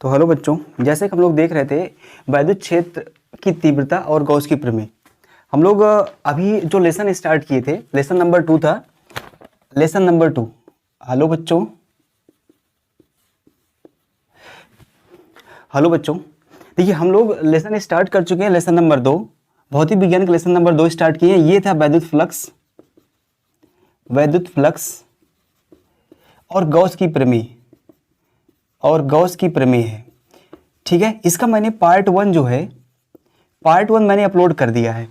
तो हेलो बच्चों, जैसे कि हम लोग देख रहे थे वैद्युत क्षेत्र की तीव्रता और गॉस की प्रमेय। हम लोग अभी जो लेसन स्टार्ट किए थे, लेसन नंबर 2 था। लेसन नंबर 2, हेलो बच्चों, हेलो बच्चों, देखिए हम लोग लेसन स्टार्ट कर चुके हैं। लेसन नंबर 2, भौतिक विज्ञान का लेसन नंबर 2 स्टार्ट किए हैं। ये था वैद्युत फ्लक्स, वैद्युत फ्लक्स और गॉस की प्रमेय, और गॉस की प्रमेय है। ठीक है, इसका मैंने पार्ट 1 जो है, पार्ट 1 मैंने अपलोड कर दिया है।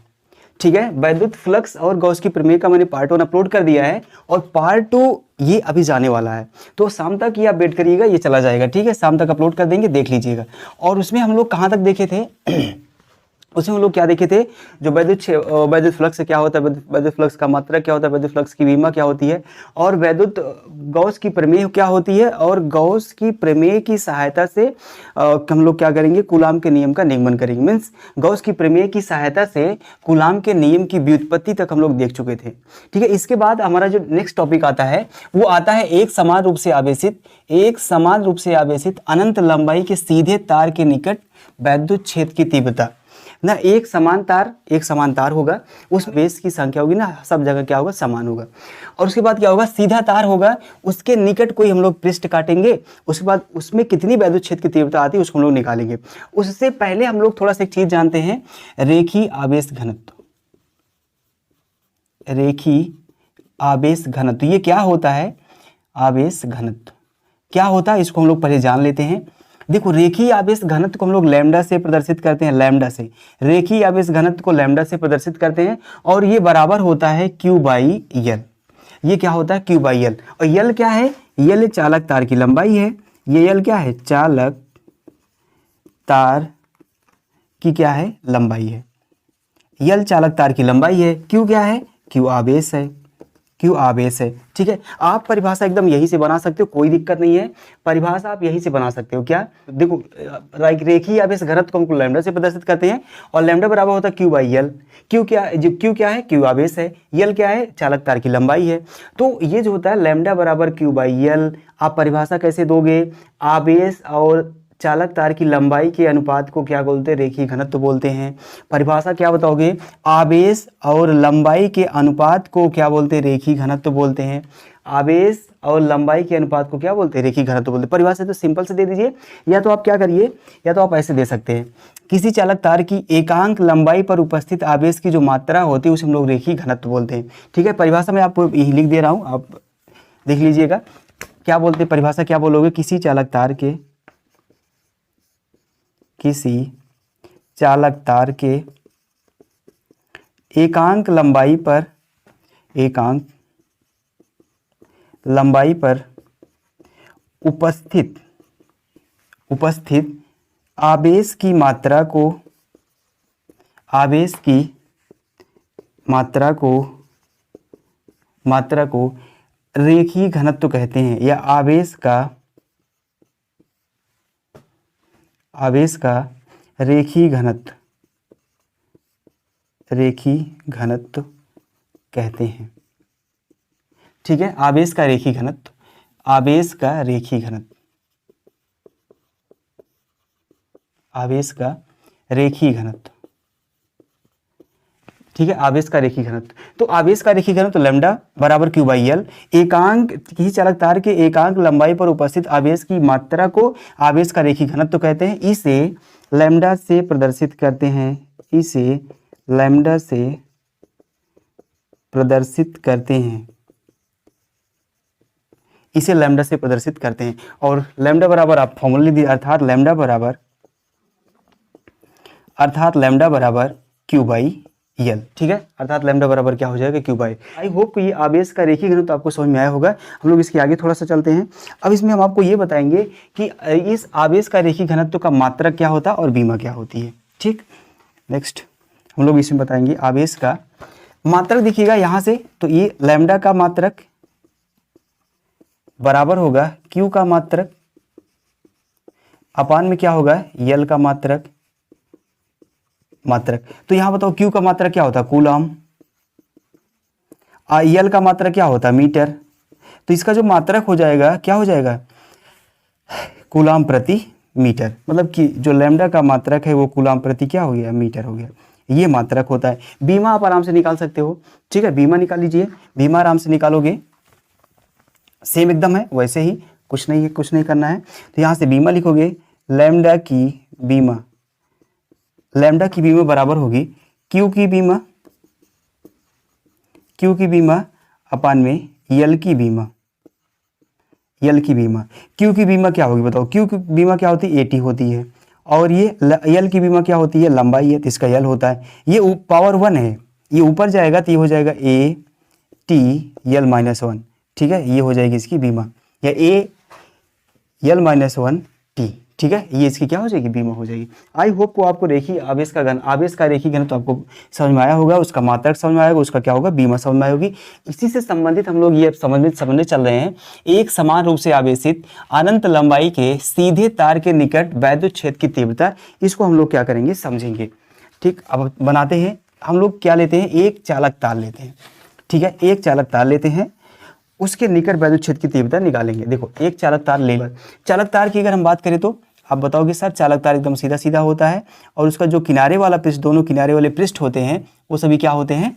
ठीक है, वैद्युत फ्लक्स और गॉस की प्रमेय का मैंने पार्ट 1 अपलोड कर दिया है, और पार्ट 2 ये अभी जाने वाला है। तो शाम तक ये आप वेट करिएगा, ये चला जाएगा। ठीक है, शाम तक अपलोड कर देंगे, देख लीजिएगा। और उसमें हम लोग कहाँ तक देखे थे उसमें हम लोग क्या देखे थे, जो वैद्युत फ्लक्स क्या होता है, वैद्युत फ्लक्स का मात्रा क्या होता है, वैद्युत फ्लक्स की विमा क्या होती है, और वैद्युत गॉस की प्रमेय क्या होती है, और गॉस की प्रमेय की सहायता से हम लोग क्या करेंगे, कूलाम के नियम का निगमन करेंगे। मीन्स गॉस की प्रमेय की सहायता से कूलाम के नियम की व्युत्पत्ति तक हम लोग देख चुके थे। ठीक है, इसके बाद हमारा जो नेक्स्ट टॉपिक आता है वो आता है एक समान रूप से आवेशित, एक समान रूप से आवेशित अनंत लंबाई के सीधे तार के निकट वैद्युत क्षेत्र की तीव्रता ना। एक समान तार होगा, उस बेस की संख्या होगी ना, सब जगह क्या होगा, समान होगा। और उसके बाद क्या होगा, सीधा तार होगा, उसके निकट कोई हम लोग पृष्ठ काटेंगे, उसके बाद उसमें कितनी वैद्युत क्षेत्र की तीव्रता आती है उसको हम लोग निकालेंगे। उससे पहले हम लोग थोड़ा सा एक चीज जानते हैं, रेखीय आवेश घनत्व। रेखीय आवेश घनत्व ये क्या होता है, आवेश घनत्व क्या होता है, इसको हम लोग पहले जान लेते हैं। देखो, रेखीय आवेश घनत्व को हम लोग लैम्डा से प्रदर्शित करते हैं, लैम्डा से। रेखीय आवेश घनत्व को लैम्डा से प्रदर्शित करते हैं, और ये बराबर होता है Q बाई एल। ये क्या होता है, Q बाई एल। और यल क्या है, यल चालक तार की लंबाई है। ये यल क्या है, चालक तार की क्या है, लंबाई है। यल चालक तार की लंबाई है। Q क्या है, Q आवेश है, Q आवेश है। ठीक है, आप परिभाषा एकदम यही से बना सकते हो, कोई दिक्कत नहीं है। परिभाषा आप यही से बना सकते हो। क्या, देखो, रेखीय आवेश घनत्व को हमको लैम्डा से प्रदर्शित करते हैं, और लैम्डा बराबर होता है Q बाई एल। Q क्या है, Q क्या है, Q आवेश है। यल क्या है, चालक तार की लंबाई है। तो ये जो होता है लैम्डा बराबर Q बाई एल, आप परिभाषा कैसे दोगे, आवेश और चालक तार की लंबाई के अनुपात को क्या बोलते हैं, रेखीय घनत्व बोलते हैं। परिभाषा क्या बताओगे, आवेश और लंबाई के अनुपात को क्या बोलते हैं, रेखीय घनत्व बोलते हैं। आवेश और लंबाई के अनुपात को क्या बोलते हैं, रेखीय घनत्व बोलते हैं। परिभाषा तो सिंपल से दे दीजिए, या तो आप क्या करिए, या तो आप ऐसे दे सकते हैं, किसी चालक तार की एकांक लंबाई पर उपस्थित आवेश की जो मात्रा होती है उसे हम लोग रेखीय घनत्व बोलते हैं। ठीक है, परिभाषा में आपको यही लिख दे रहा हूँ, आप देख लीजिएगा क्या बोलते हैं। परिभाषा क्या बोलोगे, किसी चालक तार के एकांक लंबाई पर उपस्थित आवेश की मात्रा को रेखीय घनत्व कहते हैं, या आवेश का रेखीय घनत्व कहते हैं। ठीक है, आवेश का रेखीय घनत्व, आवेश का रेखीय घनत्व। ठीक है, आवेश का रेखीय घनत्व। तो आवेश का रेखीय घनत्व लैम्डा बराबर Q बाई एल। एकांक, किसी चालक तार के एकांक लंबाई पर उपस्थित आवेश की मात्रा को आवेश का रेखीय घनत्व कहते हैं। इसे लैम्डा से प्रदर्शित करते हैं, इसे लैम्डा से प्रदर्शित करते हैं। और लैम्डा बराबर आप फॉर्मूला दी, अर्थात लैम्डा बराबर Q बाई एल। ठीक है, अर्थात लैम्डा बराबर क्या हो जाएगा, Q बाई। आई होप ये आवेश का रेखीय घनत्व आपको समझ में आया होगा। हम लोग इसके आगे थोड़ा सा चलते हैं। अब इसमें हम आपको ये बताएंगे कि इस आवेश का रेखीय घनत्व का मात्रक क्या होता है और विमा क्या होती है। ठीक, नेक्स्ट हम लोग इसमें बताएंगे आवेश का मात्रक। देखिएगा यहाँ से, तो ये लैम्डा का मात्रक बराबर होगा Q का मात्रक अपान में क्या होगा, यल का मात्रक। तो यहां बताओ Q का मात्रक क्या होता है, कूलम। यल का मात्रक क्या होता है, मीटर। तो इसका जो मात्रक हो जाएगा क्या हो जाएगा, कूलम प्रति मीटर, मतलब कि जो लैम्डा का मात्रक है वो कूलाम प्रति क्या हो गया, मीटर हो गया। ये मात्रक होता है। बीमा आप आराम से निकाल सकते हो, ठीक है, बीमा निकाल लीजिए, बीमा आराम से निकालोगे, सेम एकदम है वैसे ही, कुछ नहीं है, कुछ नहीं करना है। तो यहाँ से बीमा लिखोगे, लैम्डा की बीमा, लैम्डा की बीमा बराबर होगी क्यू की बीमा, क्यू की बीमा अपान में यल की बीमा, यल की बीमा। क्यू की बीमा क्या होगी बताओ, क्यू की बीमा क्या होती है, एटी होती है, और ये यल की बीमा क्या होती है, लंबाई है, तो इसका यल होता है। ये पावर 1 है, ये ऊपर जाएगा तो ये हो जाएगा ए टी यल -1, ठीक है, ये हो जाएगी इसकी बीमा, या ए यल -1 टी, ठीक है, ये इसकी क्या हो जाएगी, बीमा हो जाएगी। आई होप को आपको रेखीय आवेश का घन, आवेश का रेखीय घन तो आपको समझ में आया होगा, उसका मात्रक समझ में आएगा, उसका क्या होगा, बीमा समझ में आएगी। इसी से संबंधित हम लोग ये समझने चल रहे हैं, एक समान रूप से आवेशित अनंत लंबाई के सीधे तार के निकट वैद्युत क्षेत्र की तीव्रता, इसको हम लोग क्या करेंगे, समझेंगे। ठीक, अब बनाते हैं, हम लोग क्या लेते हैं, एक चालक तार लेते हैं, ठीक है, एक चालक तार लेते हैं, उसके निकट वैद्युत क्षेत्र की तीव्रता निकालेंगे। देखो एक चालक तार ले, चालक तार की अगर हम बात करें तो आप बताओगे सर चालक तार एकदम सीधा सीधा होता है, और उसका जो किनारे वाला पृष्ठ, दोनों किनारे वाले पृष्ठ होते हैं वो सभी क्या होते हैं,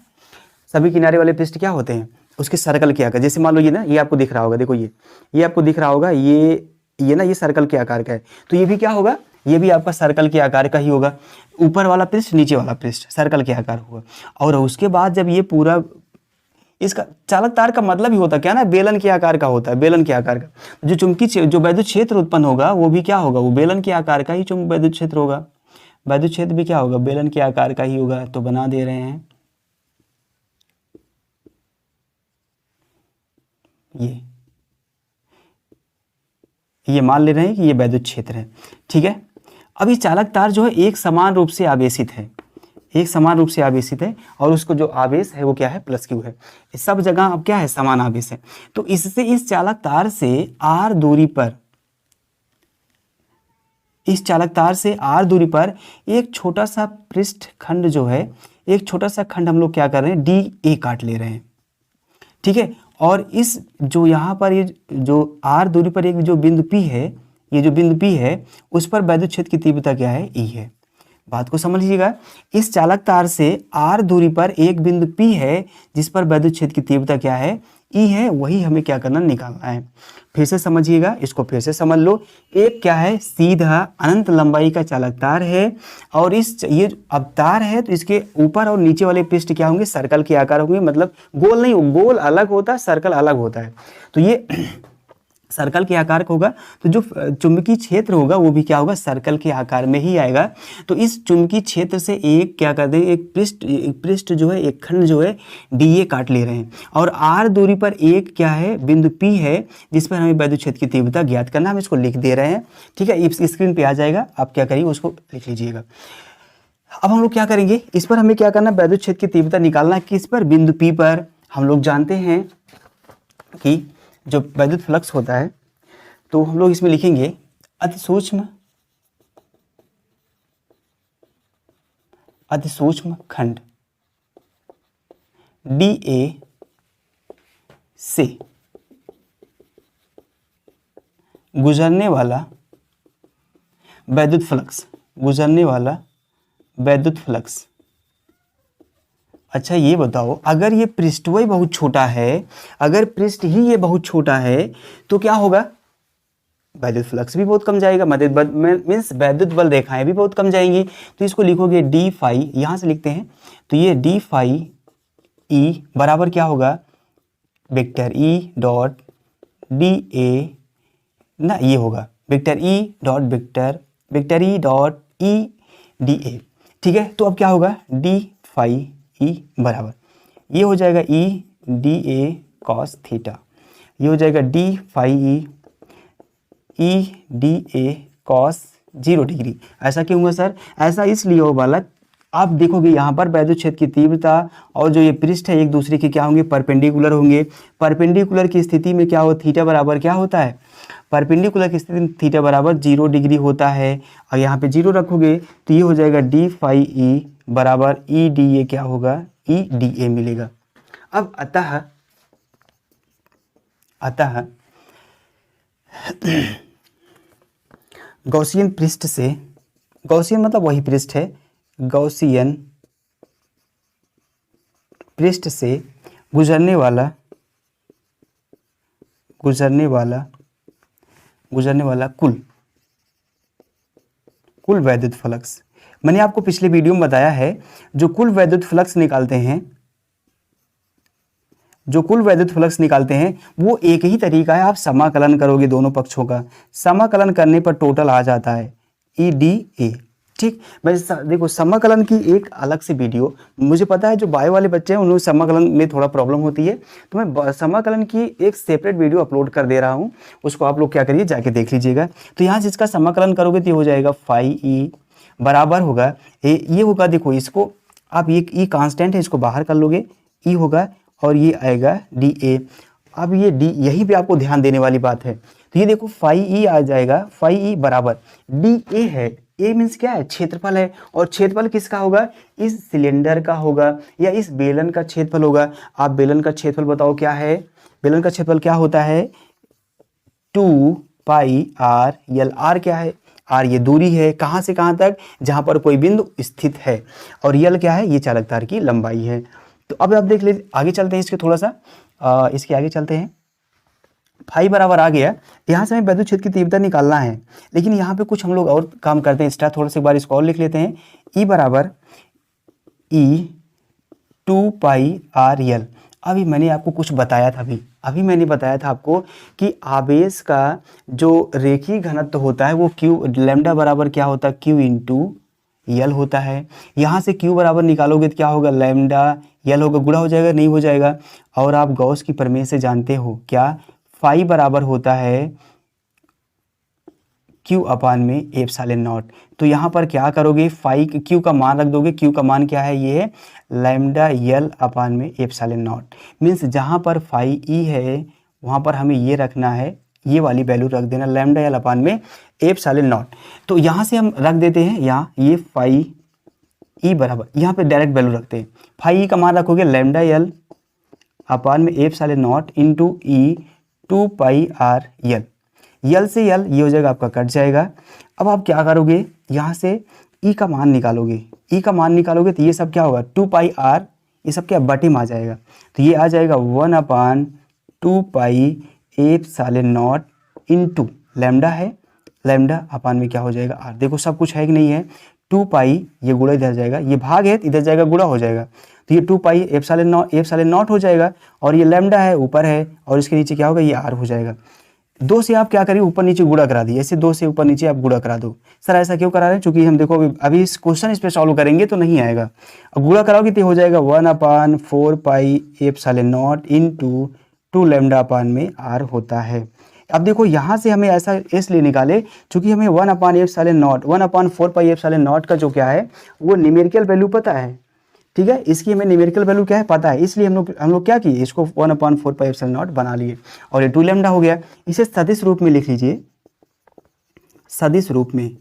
सभी किनारे वाले पृष्ठ क्या होते हैं, उसके सर्कल के आकार। जैसे मान लो ये ना, ये आपको दिख रहा होगा, देखो ये आपको दिख रहा होगा, ये ना, ये सर्कल के आकार का है, तो ये भी क्या होगा, ये भी आपका सर्कल के आकार का ही होगा। ऊपर वाला पृष्ठ, नीचे वाला पृष्ठ सर्कल के आकार होगा। और उसके बाद जब ये पूरा, इसका चालक तार का मतलब ही होता क्या ना, बेलन के आकार का होता है, बेलन के आकार का। जो चुंबकीय, जो वैद्युत क्षेत्र उत्पन्न होगा वो भी क्या होगा, वो बेलन के आकार का ही वैद्युत क्षेत्र होगा। वैद्युत क्षेत्र भी क्या होगा, बेलन के आकार का ही होगा। तो बना दे रहे हैं ये मान ले रहे हैं कि ये वैद्युत क्षेत्र है, ठीक है। अब ये चालक तार जो है एक समान रूप से आवेशित है, एक समान रूप से आवेशित है, और उसको जो आवेश है वो क्या है, +q है। सब जगह अब क्या है, समान आवेश है। तो इससे इस चालक तार से r दूरी पर, इस चालक तार से r दूरी पर एक छोटा सा पृष्ठ खंड जो है, एक छोटा सा खंड हम लोग क्या कर रहे हैं, डी ए काट ले रहे हैं, ठीक है। और इस जो यहाँ पर ये जो r दूरी पर एक जो बिंदु P है, ये जो बिंदु P है उस पर वैद्युत क्षेत्र की तीव्रता क्या है, E है। बात को समझ लीजिएगा, इस चालक तार से r दूरी पर एक बिंदु P है जिस पर वैद्युत क्षेत्र की तीव्रता क्या है, E है, वही हमें क्या करना, निकालना है। फिर से समझिएगा, इसको फिर से समझ लो। एक क्या है, सीधा अनंत लंबाई का चालक तार है, और ये अब तार है तो इसके ऊपर और नीचे वाले पृष्ठ क्या होंगे, सर्कल के आकार होंगे, मतलब गोल नहीं, गोल अलग होता है, सर्कल अलग होता है। तो ये सर्कल के आकार का होगा, तो जो चुंबकीय क्षेत्र होगा वो भी क्या होगा, सर्कल के आकार में ही आएगा। तो इस चुंबकीय क्षेत्र से एक क्या कर देंगे, एक पृष्ठ जो है, एक खंड जो है डीए काट ले रहे हैं, और आर दूरी पर एक क्या है, बिंदु पी है जिस पर हमें वैद्युत क्षेत्र की तीव्रता ज्ञात करना, हम इसको लिख दे रहे हैं, ठीक है। इस स्क्रीन पे आ जाएगा, आप क्या करिए उसको लिख लीजिएगा। अब हम लोग क्या करेंगे, इस पर हमें क्या करना, वैद्युत क्षेत्र की तीव्रता निकालना है, किस पर, बिंदु पी पर। हम लोग जानते हैं कि जो वैद्युत फ्लक्स होता है, तो हम लोग इसमें लिखेंगे अति सूक्ष्म खंड डीए से गुजरने वाला वैद्युत फ्लक्स, गुजरने वाला वैद्युत फ्लक्स। अच्छा ये बताओ, अगर ये पृष्ठ वही बहुत छोटा है, अगर पृष्ठ ही ये बहुत छोटा है तो क्या होगा, वैद्युत फ्लक्स भी बहुत कम जाएगा, मीन्स वैद्युत बल रेखाएं भी बहुत कम जाएंगी। तो इसको लिखोगे डी फाई, यहाँ से लिखते हैं, तो ये डी फाई ई बराबर क्या होगा, vector E dot D A ना, ये होगा vector E dot vector E dot E d ए, ठीक है। तो अब क्या होगा, डी फाई ई बराबर, ये हो जाएगा E d A cos theta, ये हो जाएगा d phi E d A cos 0 degree. ऐसा क्यों हुआ सर, ऐसा इसलिए हो बालक, आप देखोगे यहाँ पर वैद्युत क्षेत्र की तीव्रता और जो ये पृष्ठ है एक दूसरे के क्या होंगे, परपेंडिकुलर होंगे। परपेंडिकुलर की स्थिति में क्या हो, थीटा बराबर क्या होता है, परपेंडिकुलर की स्थिति में थीटा बराबर 0 डिग्री होता है। और यहाँ पे 0 रखोगे तो ये हो जाएगा डी फाई ई बराबर ई डी ए क्या होगा, ई डी ए मिलेगा। अब अतः गॉसियन पृष्ठ से, गॉसियन मतलब वही पृष्ठ है, गॉसियन पृष्ठ से गुजरने वाला कुल वैद्युत फ्लक्स। मैंने आपको पिछले वीडियो में बताया है, जो कुल वैद्युत फ्लक्स निकालते हैं वो एक ही तरीका है, आप समाकलन करोगे दोनों पक्षों का, समाकलन करने पर टोटल आ जाता है EDA। ठीक, वैसे देखो समाकलन की एक अलग से वीडियो, मुझे पता है जो बायो वाले बच्चे हैं उन्हें समाकलन में थोड़ा प्रॉब्लम होती है, तो मैं समाकलन की एक सेपरेट वीडियो अपलोड कर दे रहा हूँ, उसको आप लोग क्या करिए जाके देख लीजिएगा। तो यहाँ से इसका समाकलन करोगे तो ये हो जाएगा फाई ई बराबर होगा ये होगा, देखो इसको आप ये कांस्टेंट है, इसको बाहर कर लोगे, ई होगा और ये आएगा DA। अब ये D यहीं पे आपको ध्यान देने वाली बात है, तो ये देखो फाई ई आ जाएगा, फाई ई बराबर DA है, ए मीन्स क्या है, क्षेत्रफल है, और क्षेत्रफल किसका होगा, इस सिलेंडर का होगा या इस बेलन का क्षेत्रफल होगा। आप बेलन का क्षेत्रफल बताओ क्या है, बेलन का क्षेत्रफल क्या होता है 2 पाई R L। R क्या है, R ये दूरी है कहाँ से कहाँ तक, जहाँ पर कोई बिंदु स्थित है, और L क्या है, ये चालक तार की लंबाई है। तो अब आप देख लीजिए, आगे चलते हैं इसके थोड़ा सा इसके आगे चलते हैं। फाई बराबर आ गया, यहाँ से हमें वैद्युत क्षेत्र की तीव्रता निकालना है, लेकिन यहाँ पे कुछ हम लोग और काम करते हैं एक्स्ट्रा, थोड़ा सा एक बार इसको और लिख लेते हैं। E बराबर E 2 पाई R L। अभी मैंने आपको कुछ बताया था, अभी मैंने बताया था आपको कि आवेश का जो रेखीय घनत्व होता है वो Q लैम्डा बराबर क्या होता है, Q इंटू L होता है। यहाँ से Q बराबर निकालोगे तो क्या होगा, लैम्डा L होगा, गुणा हो जाएगा, नहीं हो जाएगा। और आप गॉस की प्रमेय से जानते हो क्या, फाई बराबर होता है Q अपान में एप्सिलॉन नॉट। तो यहाँ पर क्या करोगे, फाई Q का मान रख दोगे, Q का मान क्या है, ये है लैम्डा L अपान में एप्सिलॉन नॉट। मीन्स जहाँ पर फाई E है वहाँ पर हमें ये रखना है, ये वाली वैल्यू रख देना, लैम्डा L अपान में एप्सिलॉन नॉट। तो यहाँ से हम रख देते हैं, यहाँ ये फाई E बराबर, यहाँ पे डायरेक्ट वैल्यू रखते हैं, फाई E का मान रखोगे लैम्डा L अपान में epsilon not into E 2 pi R L। L से L ये हो जाएगा आपका, कट जाएगा। अब आप क्या करोगे, यहाँ से E का मान निकालोगे, E का मान निकालोगे तो ये सब क्या होगा 2 पाई R, ये सब क्या बटे में आ जाएगा, तो ये आ जाएगा 1 अपान 2 पाई एप्सिलॉन नॉट इंटू लैम्डा है, लैम्डा अपान में क्या हो जाएगा R। देखो सब कुछ है कि नहीं है, 2 पाई ये गुणा इधर जाएगा, ये भाग है इधर जाएगा, गुणा हो जाएगा, तो ये 2 पाई एप्सिलॉन नॉट हो जाएगा, और ये लैम्डा है ऊपर है, और इसके नीचे क्या होगा, ये R हो जाएगा। 2 से आप क्या करिए, ऊपर नीचे गुणा करा दिए, ऐसे 2 से ऊपर नीचे आप गुणा करा दो। सर ऐसा क्यों करा रहे हैं, क्योंकि हम देखो अभी इस क्वेश्चन इस पे सॉल्व करेंगे तो नहीं आएगा। अब गुणा कराओगे तो हो जाएगा 1 upon 4 pi epsilon not into 2 lambda upon में R होता है। अब देखो यहाँ से हमें ऐसा इसलिए निकाले क्योंकि हमें 1 upon epsilon not 1 upon 4 pi epsilon not का जो क्या है वो न्यूमेरिकल वैल्यू पता है, ठीक है, इसकी हमें न्यूमेरिकल वैल्यू क्या है पता है, इसलिए हम लोग क्या किए, इसको 1 अपान 4 पाई एप्सिलॉन नॉट बना लिए, और ये 2 लैम्डा हो गया। इसे सदिश रूप में लिख लीजिए, सदिश रूप में,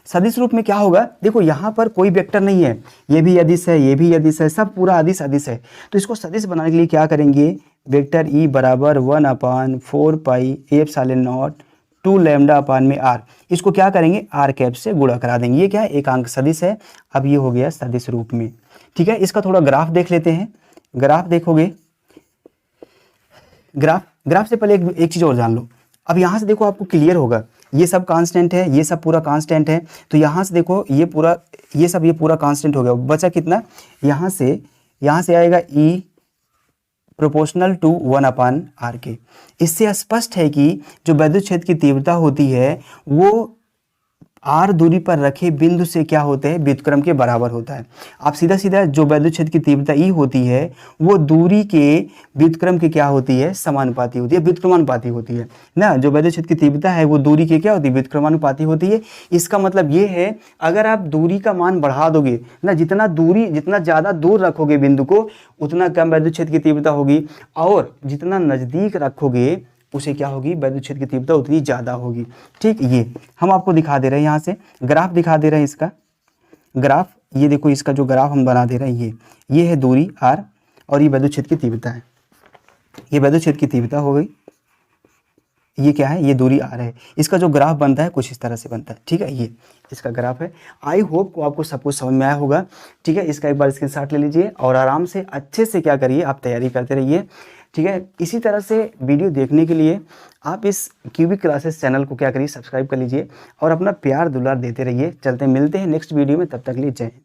सदिश रूप में क्या होगा, देखो यहाँ पर कोई वेक्टर नहीं है, ये भी अदिश है, ये भी अदिश है, सब पूरा अदिश अदिश है, तो इसको सदिश बनाने के लिए क्या करेंगे, वेक्टर E बराबर 1 upon 4 pi epsilon not 2 lambda upon में R, इसको क्या करेंगे R कैप से गुणा करा देंगे, ये क्या है एक अंक सदिश है। अब ये हो गया सदिश रूप में, ठीक है। इसका थोड़ा ग्राफ देख लेते हैं, ग्राफ देखोगे, ग्राफ से पहले एक चीज़ और जान लो। अब यहाँ से देखो आपको क्लियर होगा, ये सब कांस्टेंट है, ये सब पूरा कांस्टेंट है, तो यहाँ से देखो ये पूरा कांस्टेंट हो गया, बचा कितना, यहाँ से आएगा E proportional to 1 upon R के। इससे स्पष्ट है कि जो वैद्युत क्षेत्र की तीव्रता होती है वो R दूरी पर रखे बिंदु से क्या होते हैं, व्युत्क्रम के बराबर होता है। आप सीधा सीधा जो वैद्युत क्षेत्र की तीव्रता E होती है वो दूरी के व्युत्क्रम के क्या होती है, समानुपाती होती है, व्युत्क्रमानुपाती होती है ना। जो वैद्युत क्षेत्र की तीव्रता है वो दूरी के क्या होती है, व्युत्क्रमानुपाती होती है। इसका मतलब ये है अगर आप दूरी का मान बढ़ा दोगे ना, जितना ज़्यादा दूर रखोगे बिंदु को उतना कम वैद्युत क्षेत्र की तीव्रता होगी, और जितना नज़दीक रखोगे उसे क्या होगी, वैद्युत क्षेत्र की तीव्रता उतनी ज़्यादा होगी। ठीक, ये हम आपको दिखा दे रहे हैं, यहाँ से ग्राफ दिखा दे रहे हैं, इसका ग्राफ ये देखो, इसका जो ग्राफ हम बना दे रहे हैं ये है दूरी R, और ये वैद्युत क्षेत्र की तीव्रता है, ये वैद्युत क्षेत्र की तीव्रता हो गई, ये क्या है, ये दूरी r है। इसका जो ग्राफ बनता है कुछ इस तरह से बनता है, ठीक है, ये इसका ग्राफ है। आई होप को आपको सब कुछ समझ में आया होगा, ठीक है। इसका एक बार स्क्रीनशॉट ले लीजिए और आराम से अच्छे से क्या करिए, आप तैयारी करते रहिए, ठीक है। इसी तरह से वीडियो देखने के लिए आप इस क्यूबिक क्लासेस चैनल को क्या करिए, सब्सक्राइब कर लीजिए और अपना प्यार दुलार देते रहिए। चलते मिलते हैं नेक्स्ट वीडियो में, तब तक के लिए जय हिंद।